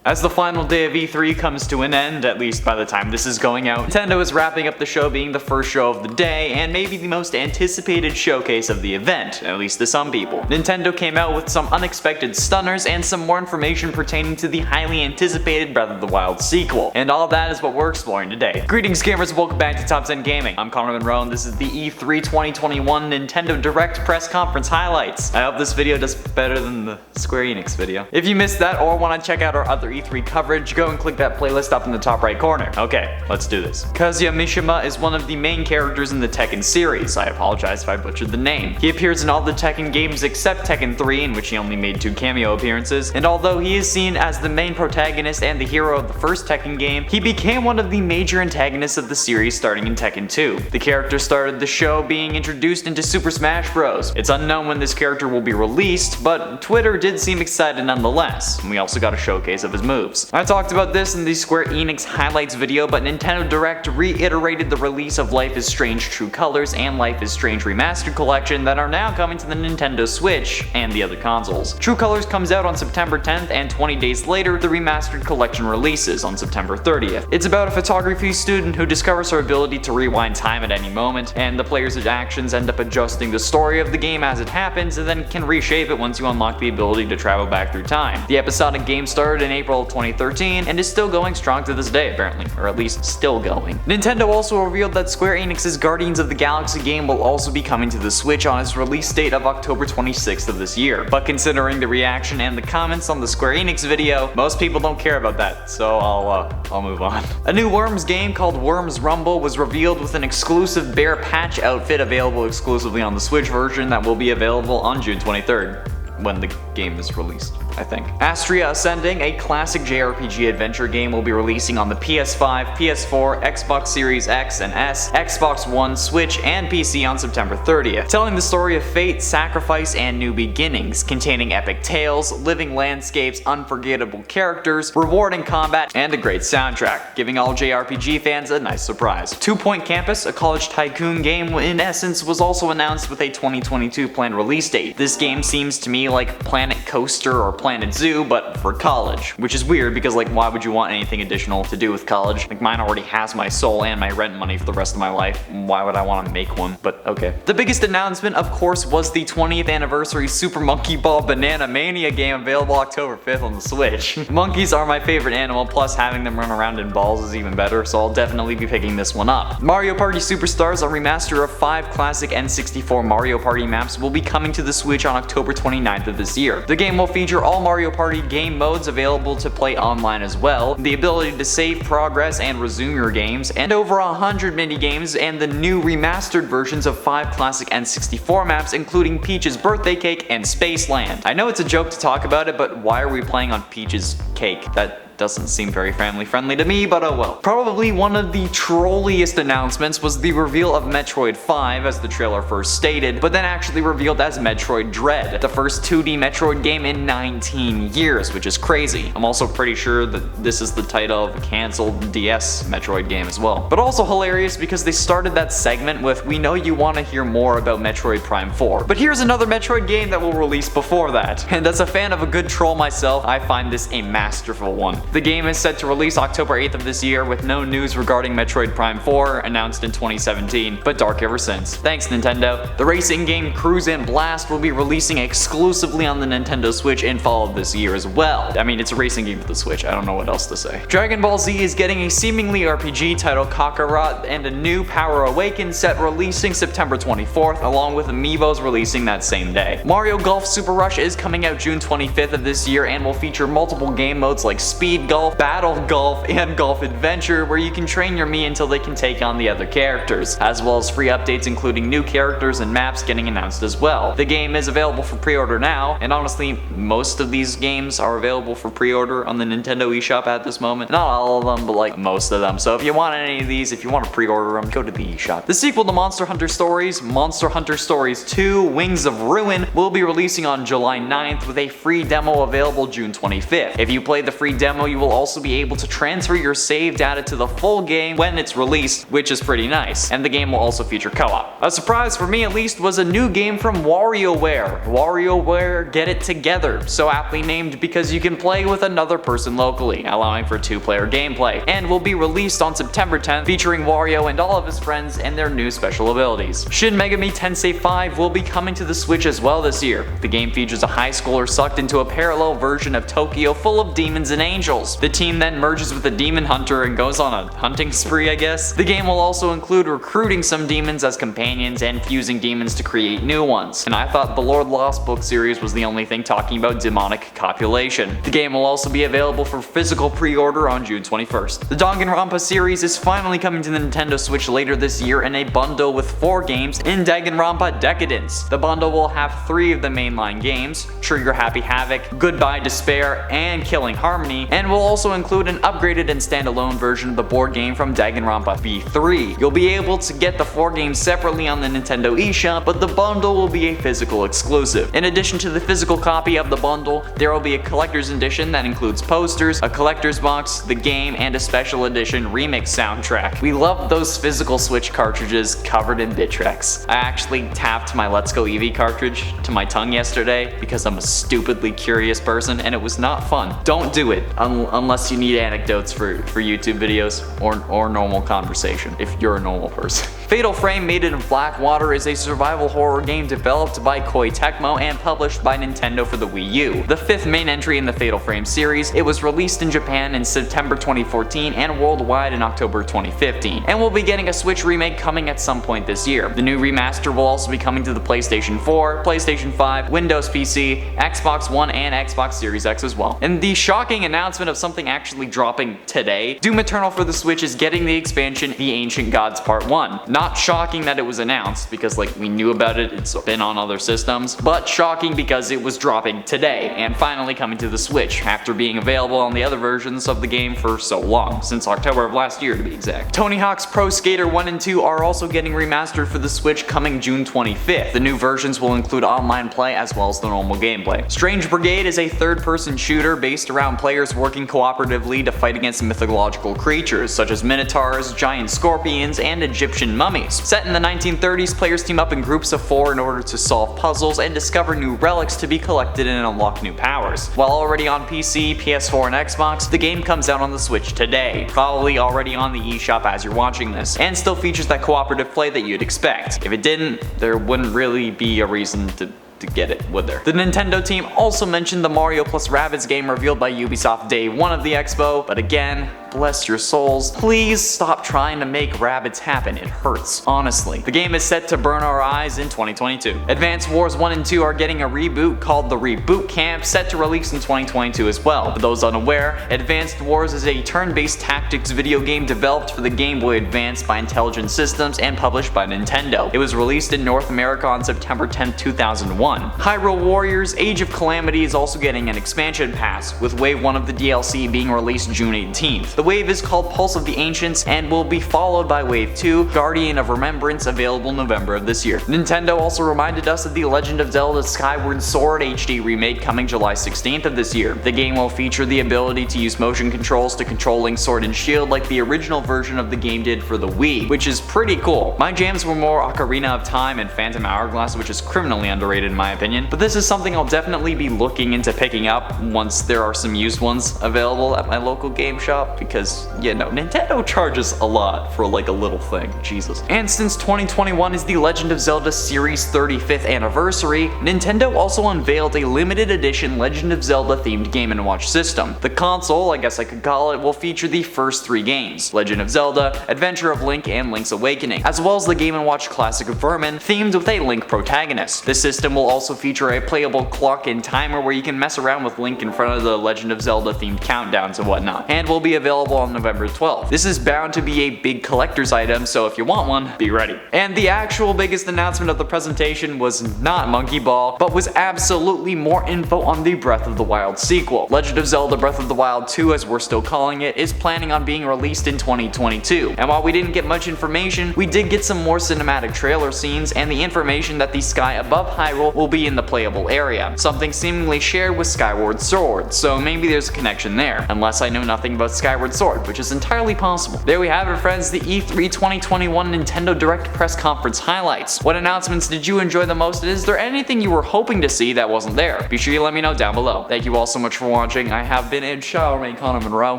As the final day of E3 comes to an end, at least by the time this is going out, Nintendo is wrapping up the show being the first show of the day and maybe the most anticipated showcase of the event, at least to some people. Nintendo came out with some unexpected stunners and some more information pertaining to the highly anticipated Breath of the Wild sequel. And all that is what we're exploring today. Greetings gamers, welcome back to Top 10 Gaming. I'm Connor Monroe and this is the E3 2021 Nintendo Direct Press Conference highlights. I hope this video does better than the Square Enix video. If you missed that or want to check out our other E3 coverage, go and click that playlist up in the top right corner. Okay, let's do this. Kazuya Mishima is one of the main characters in the Tekken series. I apologize if I butchered the name. He appears in all the Tekken games except Tekken 3, in which he only made 2 cameo appearances, and although he is seen as the main protagonist and the hero of the first Tekken game, he became one of the major antagonists of the series starting in Tekken 2. The character started the show being introduced into Super Smash Bros. It's unknown when this character will be released, but Twitter did seem excited nonetheless, and we also got a showcase of his moves. I talked about this in the Square Enix highlights video, but Nintendo Direct reiterated the release of Life is Strange True Colors and Life is Strange Remastered Collection that are now coming to the Nintendo Switch and the other consoles. True Colors comes out on September 10th, and 20 days later, the Remastered Collection releases on September 30th. It's about a photography student who discovers her ability to rewind time at any moment, and the player's actions end up adjusting the story of the game as it happens, and then can reshape it once you unlock the ability to travel back through time. The episodic game started in April of 2013 and is still going strong to this day apparently, or at least still going. Nintendo also revealed that Square Enix's Guardians of the Galaxy game will also be coming to the Switch on its release date of October 26th of this year. But considering the reaction and the comments on the Square Enix video, most people don't care about that, so I'll move on. A new Worms game called Worms Rumble was revealed with an exclusive bear patch outfit available exclusively on the Switch version that will be available on June 23rd. When the game is released, I think. Astria Ascending, a classic JRPG adventure game, will be releasing on the PS5, PS4, Xbox Series X and S, Xbox One, Switch, and PC on September 30th, telling the story of fate, sacrifice, and new beginnings, containing epic tales, living landscapes, unforgettable characters, rewarding combat, and a great soundtrack, giving all JRPG fans a nice surprise. 2 Point Campus, a college tycoon game in essence, was also announced with a 2022 planned release date. This game seems to me like Planet Coaster or Planet Zoo, but for college. Which is weird because why would you want anything additional to do with college? Mine already has my soul and my rent money for the rest of my life. Why would I want to make one? But okay. The biggest announcement, of course, was the 20th anniversary Super Monkey Ball Banana Mania game available October 5th on the Switch. Monkeys are my favorite animal, plus having them run around in balls is even better, so I'll definitely be picking this one up. Mario Party Superstars, a remaster of 5 classic N64 Mario Party maps, will be coming to the Switch on October 29th of this year. The game will feature all Mario Party game modes available to play online as well, the ability to save progress and resume your games, and over 100 mini-games and the new remastered versions of 5 classic N64 maps, including Peach's Birthday Cake and Spaceland. I know it's a joke to talk about it, but why are we playing on Peach's Cake? That doesn't seem very family friendly to me, but oh well. Probably one of the trolliest announcements was the reveal of Metroid 5, as the trailer first stated, but then actually revealed as Metroid Dread, the first 2D Metroid game in 19 years, which is crazy. I'm also pretty sure that this is the title of a cancelled DS Metroid game as well. But also hilarious because they started that segment with, "We know you want to hear more about Metroid Prime 4, but here's another Metroid game that will release before that." And as a fan of a good troll myself, I find this a masterful one. The game is set to release October 8th of this year, with no news regarding Metroid Prime 4 announced in 2017, but dark ever since. Thanks Nintendo. The racing game Cruise and Blast will be releasing exclusively on the Nintendo Switch in fall of this year as well. I mean, it's a racing game for the Switch, I don't know what else to say. Dragon Ball Z is getting a seemingly RPG titled Kakarot and a new Power Awakened set releasing September 24th, along with amiibos releasing that same day. Mario Golf Super Rush is coming out June 25th of this year and will feature multiple game modes like Speed Golf, Battle Golf, and Golf Adventure, where you can train your Mii until they can take on the other characters, as well as free updates including new characters and maps getting announced as well. The game is available for pre-order now, and honestly, most of these games are available for pre-order on the Nintendo eShop at this moment. Not all of them, but most of them. So if you want any of these, if you want to pre-order them, go to the eShop. The sequel to Monster Hunter Stories, Monster Hunter Stories 2, Wings of Ruin, will be releasing on July 9th with a free demo available June 25th. If you play the free demo demo, you will also be able to transfer your save data to the full game when it's released, which is pretty nice. And the game will also feature co-op. A surprise for me at least was a new game from WarioWare. WarioWare Get It Together, so aptly named because you can play with another person locally, allowing for 2-player gameplay, and will be released on September 10th, featuring Wario and all of his friends and their new special abilities. Shin Megami Tensei 5 will be coming to the Switch as well this year. The game features a high schooler sucked into a parallel version of Tokyo full of demons and angels. The team then merges with a demon hunter and goes on a hunting spree, I guess. The game will also include recruiting some demons as companions and fusing demons to create new ones. And I thought the Lord Lost book series was the only thing talking about demonic copulation. The game will also be available for physical pre-order on June 21st. The Danganronpa series is finally coming to the Nintendo Switch later this year in a bundle with 4 games in Danganronpa Decadence. The bundle will have 3 of the mainline games, Trigger Happy Havoc, Goodbye Despair, and Killing Harmony, and will also include an upgraded and standalone version of the board game from Danganronpa V3. You'll be able to get the 4 games separately on the Nintendo eShop, but the bundle will be a physical exclusive. In addition to the physical copy of the bundle, there will be a collector's edition that includes posters, a collector's box, the game, and a special edition remix soundtrack. We love those physical Switch cartridges covered in bit tracks. I actually tapped my Let's Go Eevee cartridge to my tongue yesterday because I'm a stupidly curious person and it was not fun. Don't do it unless you need anecdotes for YouTube videos or normal conversation if you're a normal person. Fatal Frame Made in Blackwater is a survival horror game developed by Koei Tecmo and published by Nintendo for the Wii U. The 5th main entry in the Fatal Frame series, it was released in Japan in September 2014 and worldwide in October 2015, and we'll be getting a Switch remake coming at some point this year. The new remaster will also be coming to the PlayStation 4, PlayStation 5, Windows PC, Xbox One, and Xbox Series X as well. And the shocking announcement of something actually dropping today, Doom Eternal for the Switch is getting the expansion The Ancient Gods Part 1. Not shocking that it was announced because like we knew about it, it's been on other systems, but shocking because it was dropping today and finally coming to the Switch after being available on the other versions of the game for so long, since October of last year to be exact. Tony Hawk's Pro Skater 1 and 2 are also getting remastered for the Switch coming June 25th. The new versions will include online play as well as the normal gameplay. Strange Brigade is a third-person shooter based around players working cooperatively to fight against mythological creatures such as minotaurs, giant scorpions, and Egyptian mummies. Set in the 1930s, players team up in groups of 4 in order to solve puzzles and discover new relics to be collected and unlock new powers. While already on PC, PS4, and Xbox, the game comes out on the Switch today, probably already on the eShop as you're watching this, and still features that cooperative play that you'd expect. If it didn't, there wouldn't really be a reason to get it, would there? The Nintendo team also mentioned the Mario plus Rabbids game revealed by Ubisoft day 1 of the expo, but again, bless your souls, please stop trying to make Rabbids happen, it hurts, honestly. The game is set to burn our eyes in 2022. Advance Wars 1 and 2 are getting a reboot called the Reboot Camp, set to release in 2022 as well. For those unaware, Advanced Wars is a turn-based tactics video game developed for the Game Boy Advance by Intelligent Systems and published by Nintendo. It was released in North America on September 10, 2001. Hyrule Warriors Age of Calamity is also getting an expansion pass, with Wave 1 of the DLC being released June 18th. The wave is called Pulse of the Ancients and will be followed by Wave 2, Guardian of Remembrance, available November of this year. Nintendo also reminded us of the Legend of Zelda Skyward Sword HD remake coming July 16th of this year. The game will feature the ability to use motion controls to control Link's sword and shield like the original version of the game did for the Wii, which is pretty cool. My jams were more Ocarina of Time and Phantom Hourglass, which is criminally underrated in my opinion, but this is something I'll definitely be looking into picking up once there are some used ones available at my local game shop, because, you know, Nintendo charges a lot for like a little thing, Jesus. And since 2021 is the Legend of Zelda series 35th anniversary, Nintendo also unveiled a limited edition Legend of Zelda themed Game & Watch system. The console, I guess I could call it, will feature the first 3 games, Legend of Zelda, Adventure of Link, and Link's Awakening, as well as the Game & Watch Classic of Vermin, themed with a Link protagonist. The system will also feature a playable clock and timer where you can mess around with Link in front of the Legend of Zelda themed countdowns and whatnot, and will be available on November 12th. This is bound to be a big collector's item, so if you want one, be ready. And the actual biggest announcement of the presentation was not Monkey Ball, but was absolutely more info on the Breath of the Wild sequel. Legend of Zelda Breath of the Wild 2, as we're still calling it, is planning on being released in 2022. And while we didn't get much information, we did get some more cinematic trailer scenes and the information that the sky above Hyrule will will be in the playable area, something seemingly shared with Skyward Sword, so maybe there's a connection there, unless I know nothing about Skyward Sword, which is entirely possible. There we have it, friends, the E3 2021 Nintendo Direct press conference highlights. What announcements did you enjoy the most, and is there anything you were hoping to see that wasn't there? Be sure you let me know down below. Thank you all so much for watching. I have been Ed Shaw, Connor Monroe,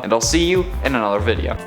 and I'll see you in another video.